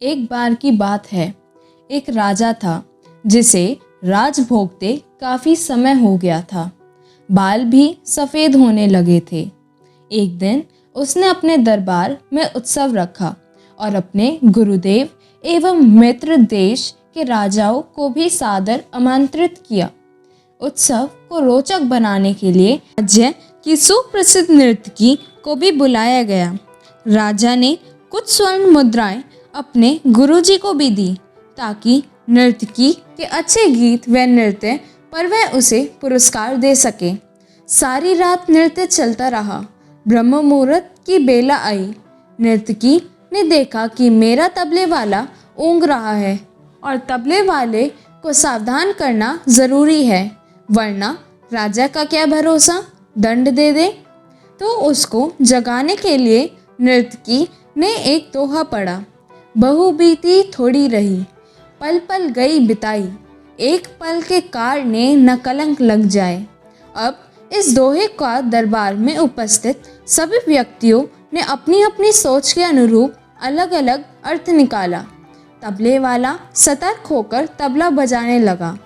एक बार की बात है। एक राजा था जिसे राज भोगते काफ़ी समय हो गया था। बाल भी सफ़ेद होने लगे थे। एक दिन उसने अपने दरबार में उत्सव रखा और अपने गुरुदेव एवं मित्र देश के राजाओं को भी सादर आमंत्रित किया। उत्सव को रोचक बनाने के लिए राज्य की सुप्रसिद्ध नर्तकी को भी बुलाया गया। राजा ने कुछ स्वर्ण मुद्राएं अपने गुरुजी को भी दी ताकि नर्तकी के अच्छे गीत व नृत्य पर वह उसे पुरस्कार दे सके। सारी रात नृत्य चलता रहा। ब्रह्म मुहूर्त की बेला आई। नर्तकी ने देखा कि मेरा तबले वाला ऊँग रहा है और तबले वाले को सावधान करना ज़रूरी है, वरना राजा का क्या भरोसा, दंड दे दे। तो उसको जगाने के लिए नर्तकी ने एक दोहा पढ़ा। बहु बीती थोड़ी रही, पल पल गई बिताई, एक पल के कार ने न कलंक लग जाए। अब इस दोहे का दरबार में उपस्थित सभी व्यक्तियों ने अपनी अपनी सोच के अनुरूप अलग अलग अर्थ निकाला। तबले वाला सतर्क होकर तबला बजाने लगा।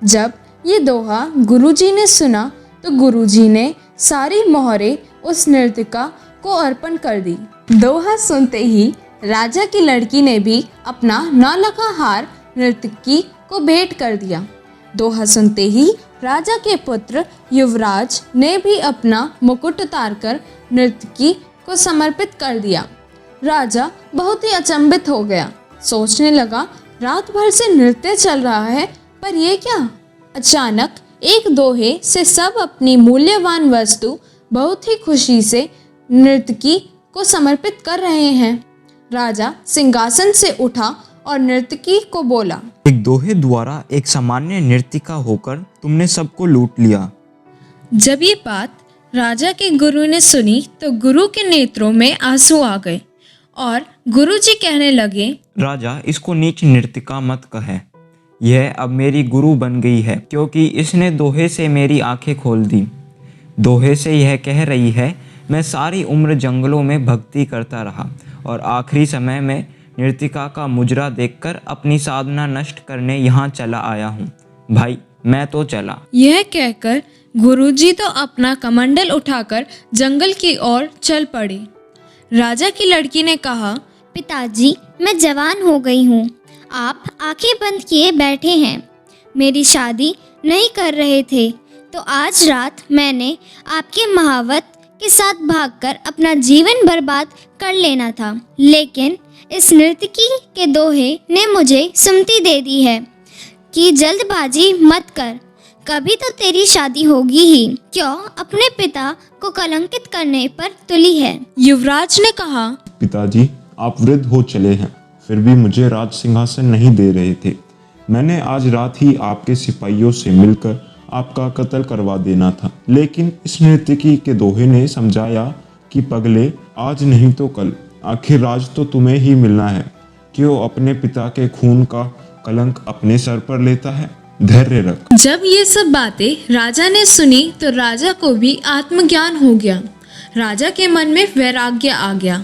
जब ये दोहा गुरुजी ने सुना तो गुरुजी ने सारी मोहरें उस नर्तिका को अर्पण कर दी। दोहा सुनते ही राजा की लड़की ने भी अपना नौलखा हार नर्तकी को भेंट कर दिया। दोहा सुनते ही राजा के पुत्र युवराज ने भी अपना मुकुट उतारकर नर्तकी को समर्पित कर दिया। राजा बहुत ही अचंभित हो गया। सोचने लगा, रात भर से नृत्य चल रहा है, पर ये क्या? अचानक एक दोहे से सब अपनी मूल्यवान वस्तु बहुत ही खुशी से नर्तकी को समर्पित कर रहे हैं। राजा सिंहासन से उठा और नर्तकी को बोला, एक दोहे द्वारा एक सामान्य नर्तिका होकर तुमने सबको लूट लिया। जब ये बात राजा के गुरु ने सुनी तो गुरु के नेत्रों में आंसू आ गए और गुरुजी कहने लगे, राजा, इसको नीच नर्तिका मत कहे। यह अब मेरी गुरु बन गई है, क्योंकि इसने दोहे से मेरी आंखें खोल दी। दोहे से यह कह रही है, मैं सारी उम्र जंगलों में भक्ति करता रहा और आखिरी समय में नर्तिका का मुजरा देखकर अपनी साधना नष्ट करने यहाँ चला आया हूँ। भाई, मैं तो चला। यह कहकर गुरुजी तो अपना कमंडल उठाकर जंगल की ओर चल पड़े। राजा की लड़की ने कहा, पिताजी, मैं जवान हो गई हूँ। आप आंखें बंद किए बैठे हैं। मेरी शादी नहीं कर रहे थे तो आज रात मैंने आपके महावत के साथ भागकर अपना जीवन बर्बाद कर लेना था, लेकिन इस नर्तकी के दोहे ने मुझे सुमति दे दी है कि जल्दबाजी मत कर, कभी तो तेरी शादी होगी ही। क्यों अपने पिता को कलंकित करने पर तुली है? युवराज ने कहा, पिताजी, आप वृद्ध हो चले हैं, फिर भी मुझे राज सिंहासन नहीं दे रहे थे। मैंने आज रात ही आपके सिपाहियों से मिलकर आपका कत्ल करवा देना था, लेकिन इस नर्तकी के दोहे ने समझाया कि पगले, आज नहीं तो कल आखिर राज तो तुम्हें ही मिलना है। क्यों अपने पिता के खून का कलंक अपने सर पर लेता है? धैर्य रख। जब ये सब बातें राजा ने सुनी तो राजा को भी आत्मज्ञान हो गया। राजा के मन में वैराग्य आ गया।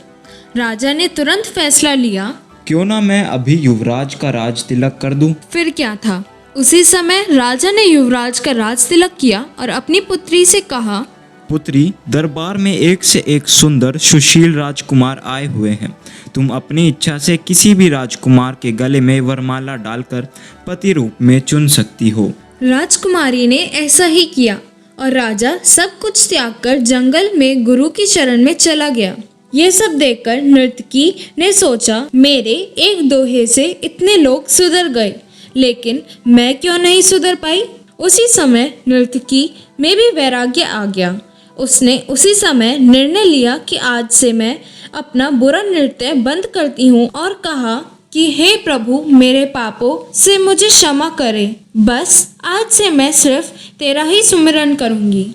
राजा ने तुरंत फैसला लिया, क्यों ना मैं अभी युवराज का राज तिलक कर दूं। फिर क्या था, उसी समय राजा ने युवराज का राज तिलक किया और अपनी पुत्री से कहा, पुत्री, दरबार में एक से एक सुंदर सुशील राजकुमार आए हुए हैं। तुम अपनी इच्छा से किसी भी राजकुमार के गले में वरमाला डालकर पति रूप में चुन सकती हो। राजकुमारी ने ऐसा ही किया और राजा सब कुछ त्याग कर जंगल में गुरु की शरण में चला गया। ये सब देखकर नर्तकी ने सोचा, मेरे एक दोहे से इतने लोग सुधर गए, लेकिन मैं क्यों नहीं सुधर पाई। उसी समय नर्तकी में भी वैराग्य आ गया। उसने उसी समय निर्णय लिया कि आज से मैं अपना बुरा नृत्य बंद करती हूँ और कहा कि हे प्रभु, मेरे पापों से मुझे क्षमा करे। बस आज से मैं सिर्फ तेरा ही सुमिरन करूँगी।